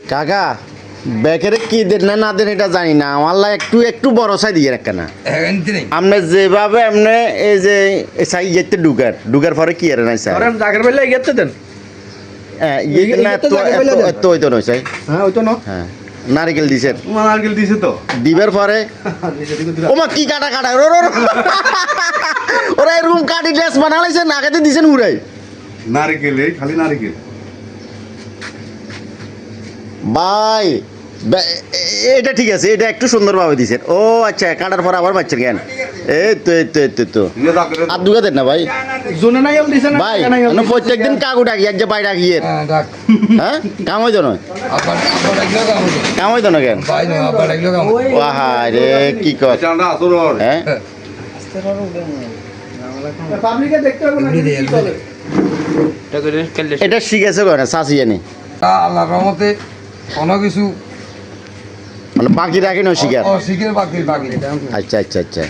কাকা বেকেরে কি দেন না দেন এটা জানি না, আমার লা একটু একটু বড় সাই দিয়ে রাখা না। আপনি যেভাবে আপনি এই যে সাই যেতে ঢুকার পরে কি আর নাই স্যার জাগের বেলা গেতে দেন। হ্যাঁ ইয়ে না তো এত হইতো নয় সাই। হ্যাঁ ওই তো না। হ্যাঁ নারকেল দিছেন, নারকেল দিছে তো দিবার পরে ওমা কি কাটা কাটা ওরা এরকম কাটি ড্রেস বানালাইছেন আগাতে দিছেন উড়াই নারকেল খালি নারকেল ভাই এটা ঠিক আছে, এটা একটু সুন্দরভাবে দিছেন। ও আচ্ছা কাটার পর আবার বাচ্চার জ্ঞান এই তো আর দুগা দেন না ভাই জোনে নাই দিছে না ভাই প্রত্যেকদিন কাকু ডাকি এক যে বাই ডাকি হ্যাঁ কাম হইতো না কাম হইতো না কেন রে কি কর হ্যাঁ পাবলিকে দেখতে হবে না কি বলে। এটা শিখেছে কেন চাষি জানি আল্লাহর রহমতে কোনো কিছু মানে বাকি রাখি না শিখার। শিখের বাকি আচ্ছা আচ্ছা আচ্ছা